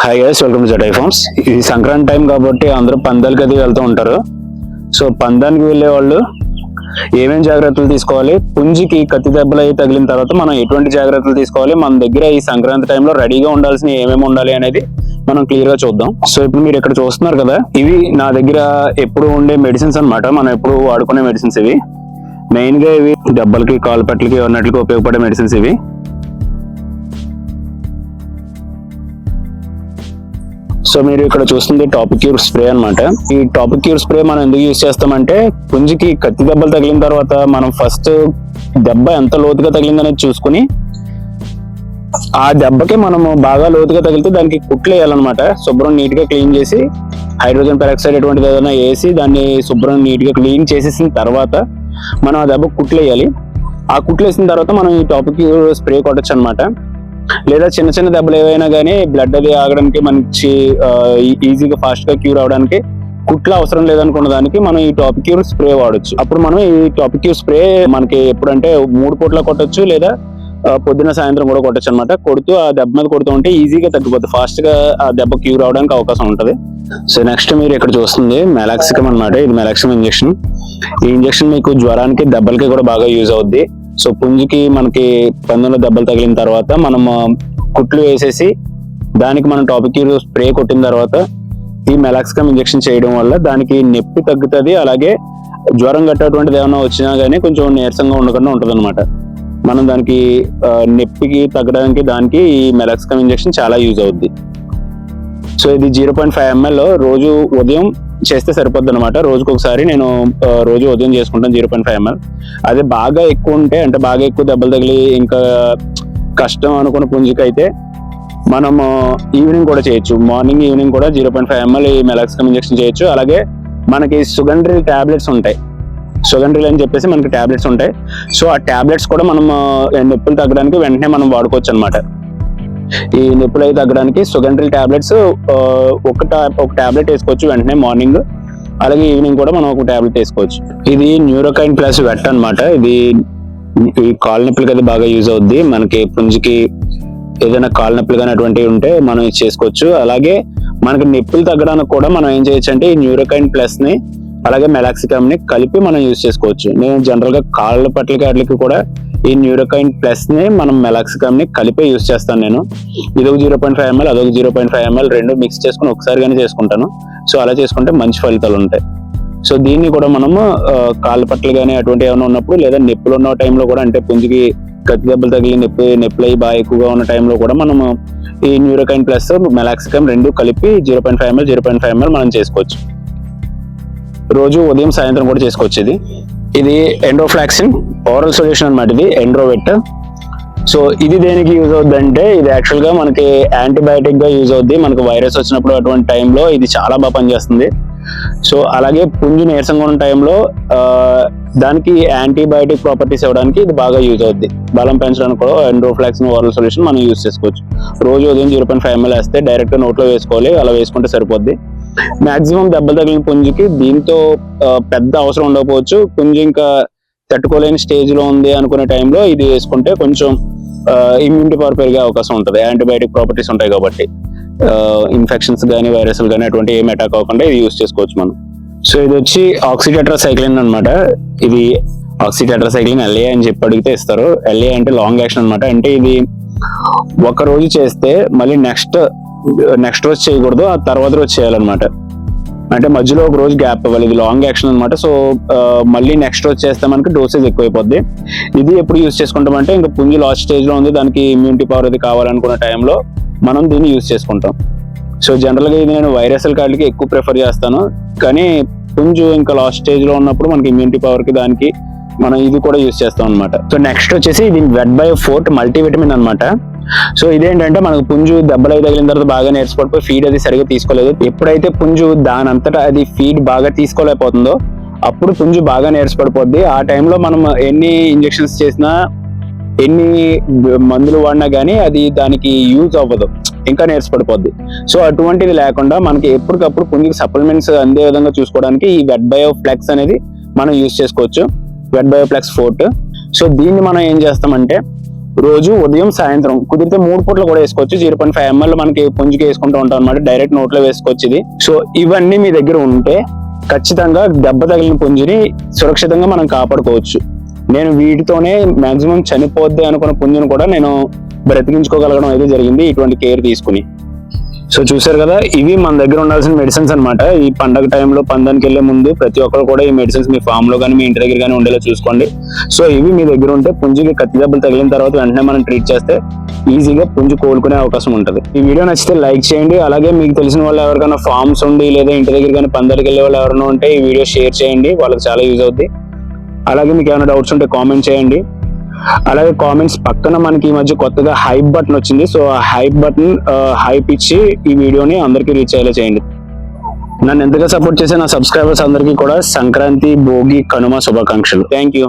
Hi guys, welcome to Jatai farms. ఇది Sankranti time కాబట్టి అందరూ పందాలకి అది వెళ్తూ ఉంటారు. సో పందానికి వెళ్ళే వాళ్ళు ఏమేం జాగ్రత్తలు తీసుకోవాలి, పుంజికి కత్తి దెబ్బలు అయి తగిలిన తర్వాత మనం ఎటువంటి జాగ్రత్తలు తీసుకోవాలి, మన దగ్గర ఈ సంక్రాంతి టైంలో రెడీగా ఉండాల్సిన ఏమేమి ఉండాలి అనేది మనం క్లియర్ గా చూద్దాం. సో ఇప్పుడు మీరు ఇక్కడ చూస్తున్నారు కదా, ఇవి నా దగ్గర ఎప్పుడు ఉండే మెడిసిన్స్ అన్నమాట. మనం ఎప్పుడు వాడుకునే మెడిసిన్స్ ఇవి. మెయిన్ గా ఇవి దెబ్బలకి, కాలు పట్లకి అన్నిటికీ ఉపయోగపడే మెడిసిన్స్ ఇవి. సో మీరు ఇక్కడ చూస్తుంది టాపిక్యూర్ స్ప్రే అన్నమాట. ఈ టాపిక్యూర్ స్ప్రే మనం ఎందుకు యూజ్ చేస్తామంటే, పుంజికి కత్తి దెబ్బలు తగిలిన తర్వాత మనం ఫస్ట్ దెబ్బ ఎంత లోతుగా తగిలిందనేది చూసుకుని, ఆ దెబ్బకి మనము బాగా లోతుగా తగిలితే దానికి కుట్లు వేయాలన్నమాట. శుభ్రం నీట్ గా క్లీన్ చేసి హైడ్రోజన్ పెరాక్సైడ్ ఎటువంటిది ఏదైనా వేసి దాన్ని శుభ్రం నీట్ గా క్లీన్ చేసేసిన తర్వాత మనం ఆ దెబ్బ కుట్లు వేయాలి. ఆ కుట్లు వేసిన తర్వాత మనం ఈ టాపిక్యూర్ స్ప్రే కొట్టచ్చు అనమాట. లేదా చిన్న చిన్న దెబ్బలు ఏవైనా కానీ బ్లడ్ అది ఆగడానికి, మంచి ఈజీగా ఫాస్ట్ గా క్యూర్ అవడానికి కుట్లు అవసరం లేదనుకున్న దానికి మనం ఈ టాపిక్యూర్ స్ప్రే వాడచ్చు. అప్పుడు మనం ఈ టాపిక్యూర్ స్ప్రే మనకి ఎప్పుడంటే 3 పూట్ల కొట్టచ్చు, లేదా పొద్దున్న సాయంత్రం కూడా కొట్టచ్చు అనమాట. కొడుతూ ఆ దెబ్బ మీద కొడుతూ ఉంటే ఈజీగా తగ్గిపోతుంది, ఫాస్ట్ గా ఆ దెబ్బ క్యూర్ అవడానికి అవకాశం ఉంటుంది. సో నెక్స్ట్ మీరు ఇక్కడ చూస్తుంది మెలాక్సికమ్ అనమాట. ఇది మెలాక్సికమ్ ఇంజెక్షన్. ఈ ఇంజెక్షన్ మీకు జ్వరానికి, దెబ్బలకి కూడా బాగా యూజ్ అవుద్ది. సో పుంజికి మనకి పందులో దెబ్బలు తగిలిన తర్వాత మనం కుట్లు వేసేసి దానికి మనం టాపిక్యూర్ స్ప్రే కొట్టిన తర్వాత ఈ మెలాక్సికమ్ ఇంజెక్షన్ చేయడం వల్ల దానికి నొప్పి తగ్గుతుంది. అలాగే జ్వరం గట్టటువంటిది ఏమైనా వచ్చినా కానీ కొంచెం నీరసంగా ఉండకుండా ఉంటుంది అనమాట. మనం దానికి నొప్పికి తగ్గడానికి దానికి ఈ మెలాక్సికమ్ ఇంజెక్షన్ చాలా యూజ్ అవుద్ది. సో ఇది 0.5 ml రోజు ఉదయం చేస్తే సరిపోద్ది అనమాట. రోజుకి ఒకసారి నేను రోజు ఉదయం చేసుకుంటాను 0.5 ml. అదే బాగా ఎక్కువ ఉంటే, అంటే బాగా ఎక్కువ దెబ్బలు తగిలి ఇంకా కష్టం అనుకున్న పుంజికి అయితే మనం ఈవినింగ్ కూడా చేయొచ్చు. మార్నింగ్ ఈవినింగ్ కూడా 0.5 ml ఈ మెలాక్సికమ్ ఇంజెక్షన్ చేయొచ్చు. అలాగే మనకి సుగండ్రిల్ టాబ్లెట్స్ ఉంటాయి. సుగండ్రిల్ అని చెప్పేసి మనకి టాబ్లెట్స్ ఉంటాయి. సో ఆ టాబ్లెట్స్ కూడా మనం నొప్పులు తగ్గడానికి వెంటనే మనం వాడుకోవచ్చు అనమాట. ఈ నొప్పులు అయి తగ్గడానికి సుగండ్రిల్ టాబ్లెట్స్ ఒక టాబ్లెట్ వేసుకోవచ్చు వెంటనే మార్నింగ్. అలాగే ఈవినింగ్ కూడా మనం ఒక టాబ్లెట్ వేసుకోవచ్చు. ఇది న్యూరోకైన్ ప్లస్ వెట్ అనమాట. ఇది ఈ కాలు నొప్పులకి అది బాగా యూజ్ అవుద్ది. మనకి పుంజికి ఏదైనా కాలు నొప్పులు కానీ అటువంటివి ఉంటే మనం ఇది చేసుకోవచ్చు. అలాగే మనకి నొప్పులు తగ్గడానికి కూడా మనం ఏం చేయొచ్చు అంటే ఈ న్యూరోకైన్ ప్లస్ ని అలాగే మెలాక్సికమ్ ని కలిపి మనం యూజ్ చేసుకోవచ్చు. నేను జనరల్ గా కాళ్ళ పట్లకి వాటికి కూడా ఈ న్యూరోకైన్ ప్లస్ ని మనం మెలాక్సికమ్ ని కలిపే యూజ్ చేస్తాను నేను. ఇదొక 0.5 ml, అదొక 0.5 ml, రెండు మిక్స్ చేసుకుని ఒకసారి కానీ చేసుకుంటాను. సో అలా చేసుకుంటే మంచి ఫలితాలు ఉంటాయి. సో దీన్ని కూడా మనము కాళ్ళ పట్ల కానీ అటువంటి ఏమైనా ఉన్నప్పుడు, లేదా నొప్పులు ఉన్న టైంలో కూడా, అంటే పుంజికి కత్తి దెబ్బలు తగిలి నొప్పులు అయి బాగా ఎక్కువగా ఉన్న టైంలో కూడా మనము ఈ న్యూరోకైన్ ప్లస్ మెలాక్సికమ్ రెండు కలిపి 0.5 ml మనం చేసుకోవచ్చు. రోజు ఉదయం సాయంత్రం కూడా చేసుకోవచ్చు. ఇది ఎండ్రోఫ్లాక్సిన్ ఓరల్ సొల్యూషన్ అనమాట. ఇది ఎండ్రోవెట్. సో ఇది దేనికి యూజ్ అవుద్ది అంటే, ఇది యాక్చువల్ గా మనకి యాంటీబయాటిక్ గా యూజ్ అవుద్ది. మనకి వైరస్ వచ్చినప్పుడు అటువంటి టైంలో ఇది చాలా బాగా పనిచేస్తుంది. సో అలాగే పుంజు నీరసంగా ఉన్న టైంలో దానికి యాంటీబయాటిక్ ప్రాపర్టీస్ ఇవ్వడానికి ఇది బాగా యూజ్ అవుద్ది. బలం పెంచడానికి కూడా ఎండ్రోఫ్లాక్సిన్ ఓరల్ సొల్యూషన్ మనం యూజ్ చేసుకోవచ్చు. రోజు ఉదయం 0.5 ml వేస్తే డైరెక్ట్ నోట్లో వేసుకోవాలి. అలా వేసుకుంటే సరిపోద్ది. మాక్సిమం దెబ్బలు తగిలిన పుంజికి దీంతో పెద్ద అవసరం ఉండకపోవచ్చు. పుంజి ఇంకా తట్టుకోలేని స్టేజ్ లో ఉంది అనుకునే టైంలో ఇది వేసుకుంటే కొంచెం ఇమ్యూనిటీ పవర్ పెరిగే అవకాశం ఉంటుంది. యాంటీబయాటిక్ ప్రాపర్టీస్ ఉంటాయి కాబట్టి ఇన్ఫెక్షన్స్ కానీ, వైరస్లు కానీ అటువంటి ఏం అటాక్ అవ్వకుండా ఇది యూజ్ చేసుకోవచ్చు మనం. సో ఇది వచ్చి ఆక్సిటెట్రాసైక్లిన్ అనమాట. ఇది ఆక్సిటెట్రాసైక్లిన్ LA అని చెప్పి అడిగితే ఇస్తారు. LA అంటే లాంగ్ యాక్షన్ అనమాట. అంటే ఇది ఒక రోజు చేస్తే మళ్ళీ నెక్స్ట్ రోజు చేయకూడదు, ఆ తర్వాత రోజు చేయాలన్నమాట. అంటే మధ్యలో ఒక రోజు గ్యాప్ ఇవ్వాలి. ఇది లాంగ్ యాక్షన్ అనమాట. సో మళ్ళీ నెక్స్ట్ రోజు చేస్తే మనకి డోసేజ్ ఎక్కువైపోద్ది. ఇది ఎప్పుడు యూజ్ చేసుకుంటామంటే, ఇంకా పుంజు లాస్ట్ స్టేజ్ లో ఉంది, దానికి ఇమ్యూనిటీ పవర్ అది కావాలనుకున్న టైంలో మనం దీన్ని యూజ్ చేసుకుంటాం. సో జనరల్ గా ఇది నేను వైరసల్ కార్డులకి ఎక్కువ ప్రిఫర్ చేస్తాను. కానీ పుంజు ఇంకా లాస్ట్ స్టేజ్ లో ఉన్నప్పుడు మనకి ఇమ్యూనిటీ పవర్ కి దానికి మనం ఇది కూడా యూజ్ చేస్తాం అనమాట. సో నెక్స్ట్ వచ్చేసి ఇది వెట్ బయో ఫోర్ట్ మల్టీవిటమిన్ అనమాట. సో ఇదేంటంటే మనకు పుంజు దెబ్బలు అయి తగిలిన తర్వాత బాగా నీరసపడిపోయి ఫీడ్ అది సరిగా తీసుకోలేదు. ఎప్పుడైతే పుంజు దానంతటా అది ఫీడ్ బాగా తీసుకోలేకపోతుందో అప్పుడు పుంజు బాగా నీరసపడిపోద్ది. ఆ టైంలో మనం ఎన్ని ఇంజెక్షన్స్ చేసినా, ఎన్ని మందులు వాడినా కానీ అది దానికి యూజ్ అవ్వదు, ఇంకా నీరసపడిపోద్ది. సో అటువంటిది లేకుండా మనకి ఎప్పటికప్పుడు పుంజుకి సప్లిమెంట్స్ అందే విధంగా చూసుకోవడానికి ఈ వెట్ బయో ఫ్లెక్స్ అనేది మనం యూజ్ చేసుకోవచ్చు. Wet bio flex fort. So దీన్ని మనం ఏం చేస్తామంటే, రోజు ఉదయం సాయంత్రం కుదిరితే 3 పూటలు కూడా వేసుకోవచ్చు. 0.5 ml మనకి పుంజుకి వేసుకుంటూ ఉంటాం అనమాట. డైరెక్ట్ నోట్లో వేసుకోవచ్చు ఇది. సో ఇవన్నీ మీ దగ్గర ఉంటే ఖచ్చితంగా దెబ్బ తగిలిన పుంజుని సురక్షితంగా మనం కాపాడుకోవచ్చు. నేను వీటితోనే మాక్సిమం చనిపోద్ది అనుకున్న పుంజును కూడా నేను బ్రతికించుకోగలగడం అయితే జరిగింది ఇటువంటి కేర్ తీసుకుని. సో చూసారు కదా, ఇవి మన దగ్గర ఉండాల్సిన మెడిసిన్స్ అనమాట. ఈ పండగ టైంలో పందానికి వెళ్లే ముందు ప్రతి ఒక్కరు కూడా ఈ మెడిసిన్స్ మీ ఫామ్ లో కానీ మీ ఇంటి దగ్గర కానీ ఉండేలా చూసుకోండి. సో ఇవి మీ దగ్గర ఉంటే పుంజుకి కత్తి దెబ్బలు తగిలిన తర్వాత వెంటనే మనం ట్రీట్ చేస్తే ఈజీగా పుంజు కోలుకునే అవకాశం ఉంటుంది. ఈ వీడియో నచ్చితే లైక్ చేయండి. అలాగే మీకు తెలిసిన వాళ్ళు ఎవరికైనా ఫార్మ్స్ ఉండి లేదా ఇంటి దగ్గర కానీ పందాలకు వెళ్ళే వాళ్ళు ఎవరైనా ఉంటే ఈ వీడియో షేర్ చేయండి, వాళ్ళకి చాలా యూజ్ అవుతుంది. అలాగే మీకు ఏమైనా డౌట్స్ ఉంటే కామెంట్ చేయండి. అలాగే కామెంట్స్ పక్కన మనకి ఈ మధ్య కొత్తగా హైప్ బటన్ వచ్చింది. సో ఆ హైప్ బటన్ హైప్ ఇచ్చి ఈ వీడియోని అందరికీ రీచ్ అయ్యేలా చేయండి. నన్ను ఎంతగా సపోర్ట్ చేసే నా సబ్స్క్రైబర్స్ అందరికీ కూడా సంక్రాంతి, భోగి, కనుమ శుభాకాంక్షలు. Thank you.